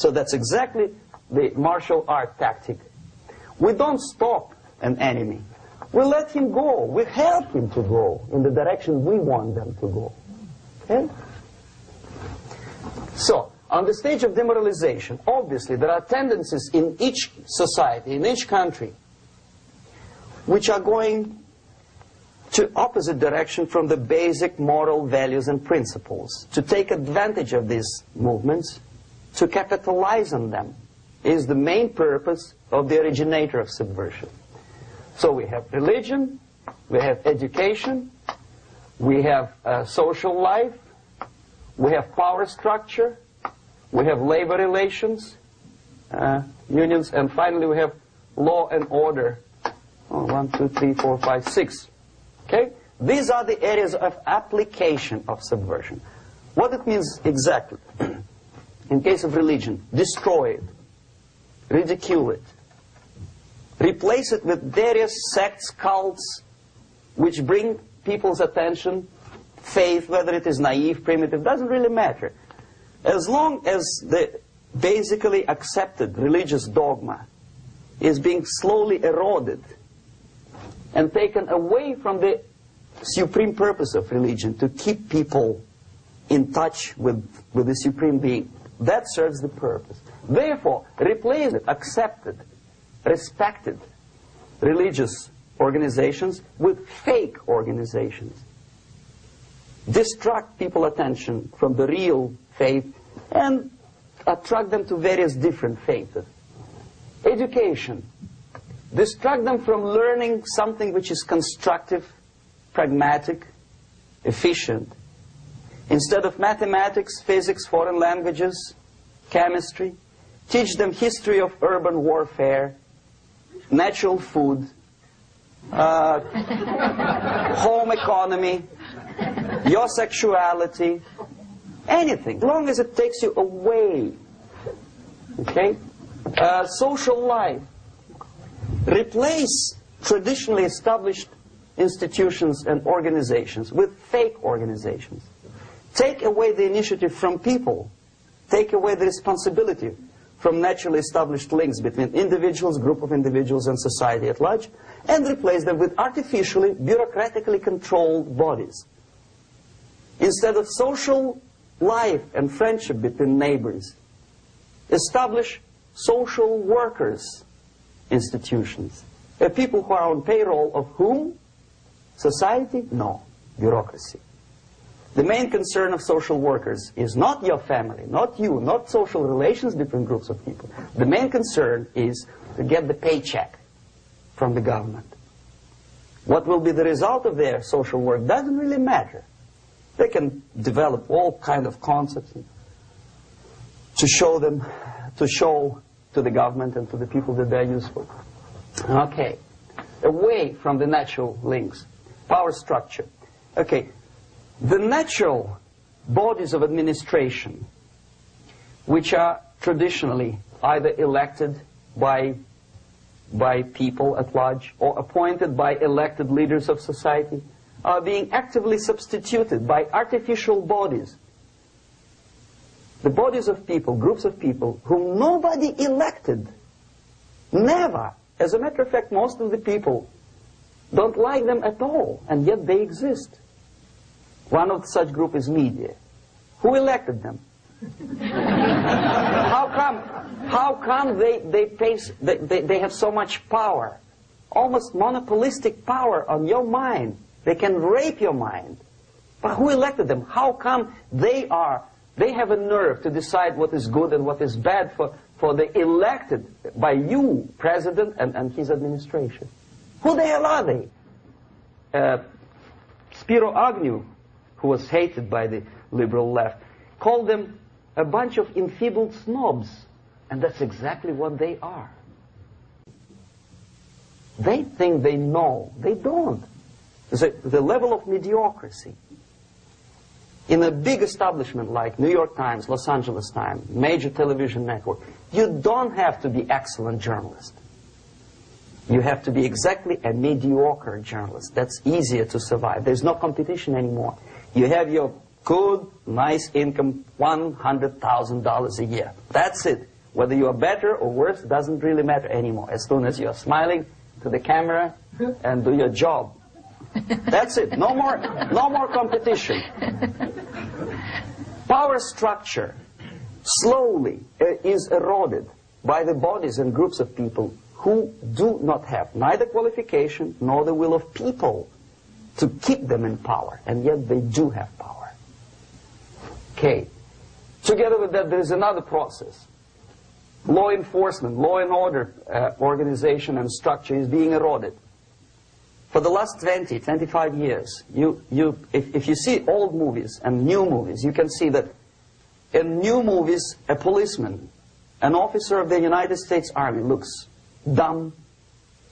So that's exactly the martial art tactic. We don't stop an enemy. We let him go. We help him to go in the direction we want them to go. Okay? So, on the stage of demoralization, obviously there are tendencies in each society, in each country, which are going to opposite direction from the basic moral values and principles. To take advantage of these movements, to capitalize on them, is the main purpose of the originator of subversion. So we have religion, we have education, we have social life, we have power structure, we have labor relations, unions, and finally we have law and order. 1, 2, 3, 4, 5, 6. Okay? These are the areas of application of subversion. What it means exactly? In case of religion, destroy it, ridicule it, replace it with various sects, cults, which bring people's attention, faith, whether it is naive, primitive, doesn't really matter. As long as the basically accepted religious dogma is being slowly eroded and taken away from the supreme purpose of religion, to keep people in touch with the supreme being, that serves the purpose. Therefore, replace it, accepted, respected religious organizations with fake organizations. Distract people's attention from the real faith and attract them to various different faiths. Education. Distract them from learning something which is constructive, pragmatic, efficient. Instead of mathematics, physics, foreign languages, chemistry, teach them history of urban warfare, natural food, home economy, your sexuality, anything, as long as it takes you away. Okay? Social life. Replace traditionally established institutions and organizations with fake organizations. Take away the initiative from people. Take away the responsibility from naturally established links between individuals, group of individuals, and society at large, and replace them with artificially, bureaucratically controlled bodies. Instead of social life and friendship between neighbors, establish social workers institutions. People who are on payroll of whom? Society? No. Bureaucracy. The main concern of social workers is not your family, not you, not social relations between groups of people. The main concern is to get the paycheck from the government. What will be the result of their social work doesn't really matter. They can develop all kind of concepts to show to the government and to the people that they're useful. Okay. Away from the natural links. Power structure. Okay. The natural bodies of administration, which are traditionally either elected by people at large or appointed by elected leaders of society, are being actively substituted by artificial bodies. The bodies of people, groups of people, whom nobody elected. Never. As a matter of fact, most of the people don't like them at all, and yet they exist. One of such group is media. Who elected them? How come they have so much power? Almost monopolistic power on your mind. They can rape your mind. But who elected them? How come they have a nerve to decide what is good and what is bad for the elected by you, president, and his administration? Who the hell are they? Spiro Agnew, who was hated by the liberal left, called them a bunch of enfeebled snobs. And that's exactly what they are. They think they know. They don't. The level of mediocrity. In a big establishment like New York Times, Los Angeles Times, major television network, you don't have to be excellent journalist. You have to be exactly a mediocre journalist. That's easier to survive. There's no competition anymore. You have your good, nice income, $100,000 a year. That's it. Whether you are better or worse doesn't really matter anymore, as soon as you are smiling to the camera and do your job. That's it. No more competition. Power structure slowly is eroded by the bodies and groups of people who do not have neither qualification nor the will of people to keep them in power, and yet they do have power. Okay. Together with that, there is another process. Law enforcement, law and order organization and structure is being eroded. For the last 20, 25 years, if you see old movies and new movies, you can see that in new movies, a policeman, an officer of the United States Army, looks dumb,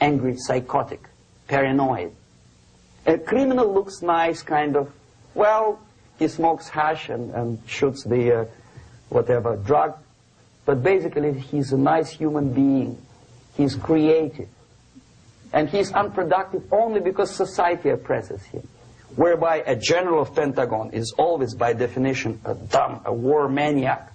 angry, psychotic, paranoid. A criminal looks nice, kind of, well, he smokes hash and shoots the whatever drug, but basically he's a nice human being. He's creative. And he's unproductive only because society oppresses him. Whereby a general of Pentagon is always, by definition, a war maniac.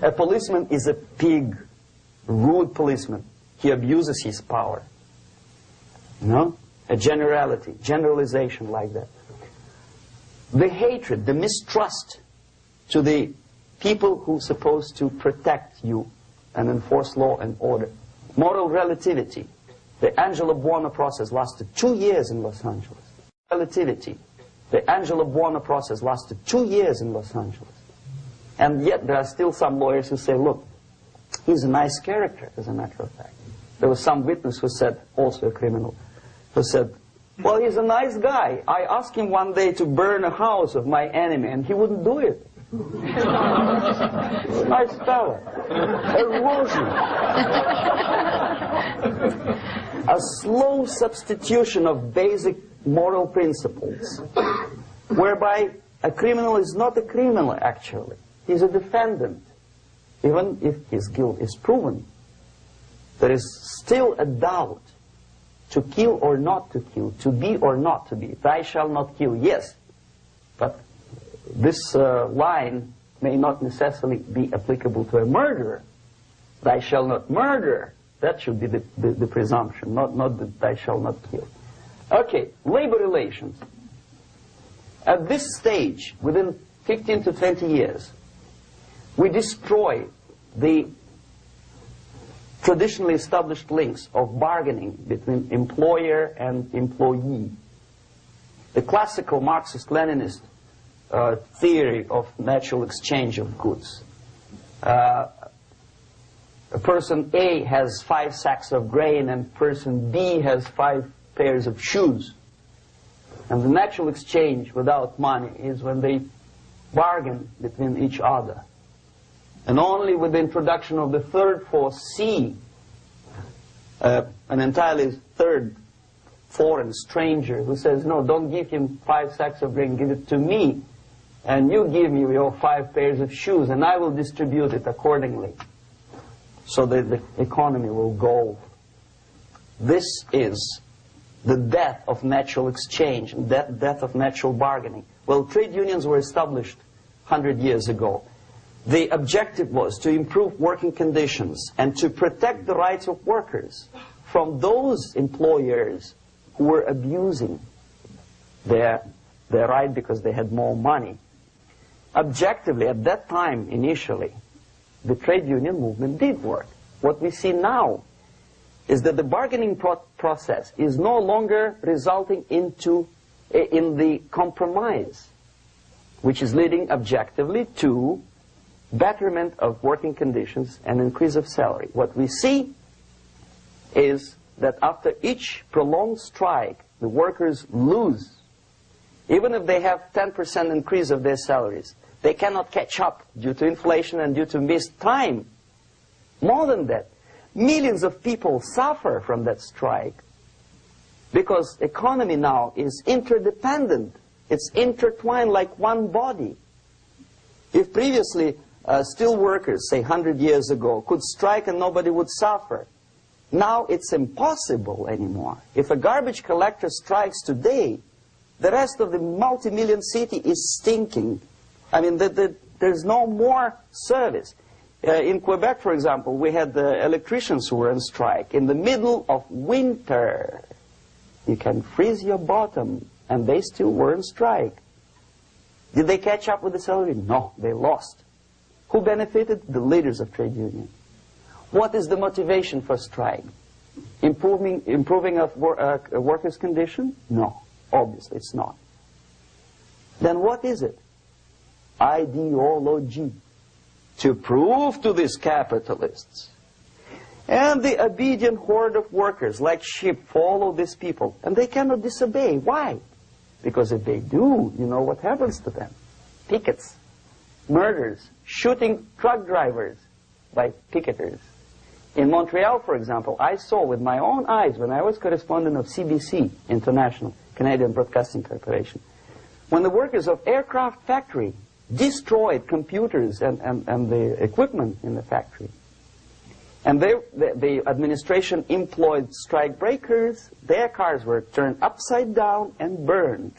A policeman is a pig, rude policeman. He abuses his power. You know? A generalization like that. The hatred, the mistrust to the people who are supposed to protect you and enforce law and order. Moral relativity. The Angelo Buono process lasted 2 years in Los Angeles. Relativity. The Angelo Buono process lasted 2 years in Los Angeles. And yet there are still some lawyers who say, look, he's a nice character, as a matter of fact. There was some witness who said, also a criminal, who said, well, he's a nice guy. I asked him one day to burn a house of my enemy, and he wouldn't do it. Nice fella. Erosion. A slow substitution of basic moral principles, whereby a criminal is not a criminal, actually. He's a defendant. Even if his guilt is proven, there is still a doubt. To kill or not to kill, to be or not to be. Thou shalt not kill, yes. But this line may not necessarily be applicable to a murderer. Thou shalt not murder. That should be the presumption, not that thou shalt not kill. Okay, labor relations. At this stage, within 15 to 20 years, we destroy the traditionally established links of bargaining between employer and employee. The classical Marxist-Leninist theory of natural exchange of goods. A person A has 5 sacks of grain and person B has 5 pairs of shoes. And the natural exchange without money is when they bargain between each other. And only with the introduction of the third force, C, an entirely third foreign stranger who says, no, don't give him 5 sacks of grain, give it to me, and you give me your 5 pairs of shoes, and I will distribute it accordingly, so that the economy will go. This is the death of natural exchange, death of natural bargaining. Well, trade unions were established 100 years ago. The objective was to improve working conditions and to protect the rights of workers from those employers who were abusing their right because they had more money. Objectively, at that time, initially, the trade union movement did work. What we see now is that the bargaining process is no longer resulting in the compromise, which is leading objectively to betterment of working conditions and increase of salary. What we see is that after each prolonged strike, the workers lose. Even if they have 10% increase of their salaries, they cannot catch up due to inflation and due to missed time. More than that, millions of people suffer from that strike because economy now is interdependent. It's intertwined like one body. If previously steel workers, say 100 years ago, could strike and nobody would suffer, now it's impossible anymore. If a garbage collector strikes today, the rest of the multi-million city is stinking. I mean, there's no more service. In Quebec, for example, we had the electricians who were on strike in the middle of winter. You can freeze your bottom, and they still were on strike. Did they catch up with the salary? No, they lost. Who benefited? The leaders of trade unions. What is the motivation for strike? Improving of workers' condition? No, obviously it's not. Then what is it? Ideology. To prove to these capitalists. And the obedient horde of workers, like sheep, follow these people. And they cannot disobey. Why? Because if they do, you know what happens to them. Pickets, murders, shooting truck drivers by picketers. In Montreal, for example, I saw with my own eyes when I was correspondent of CBC International, Canadian Broadcasting Corporation, when the workers of aircraft factory destroyed computers and the equipment in the factory. And the administration employed strike breakers. Their cars were turned upside down and burned.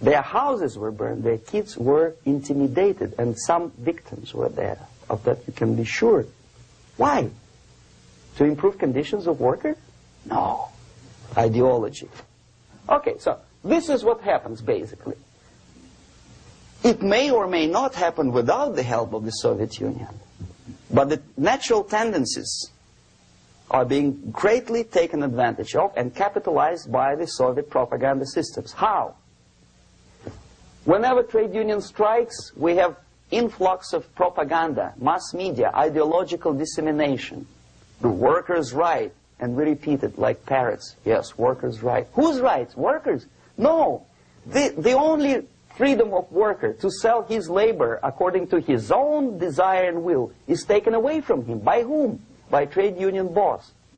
Their houses were burned. Their kids were intimidated. And some victims were there. Of that you can be sure. Why? To improve conditions of workers? No. Ideology. Okay, so this is what happens basically. It may or may not happen without the help of the Soviet Union. But the natural tendencies are being greatly taken advantage of and capitalized by the Soviet propaganda systems. How? Whenever trade union strikes, we have influx of propaganda, mass media, ideological dissemination. The workers' right, and we repeat it like parrots. Yes, workers' right. Whose rights? Workers? No. The only freedom of worker to sell his labor according to his own desire and will is taken away from him. By whom? By trade union boss.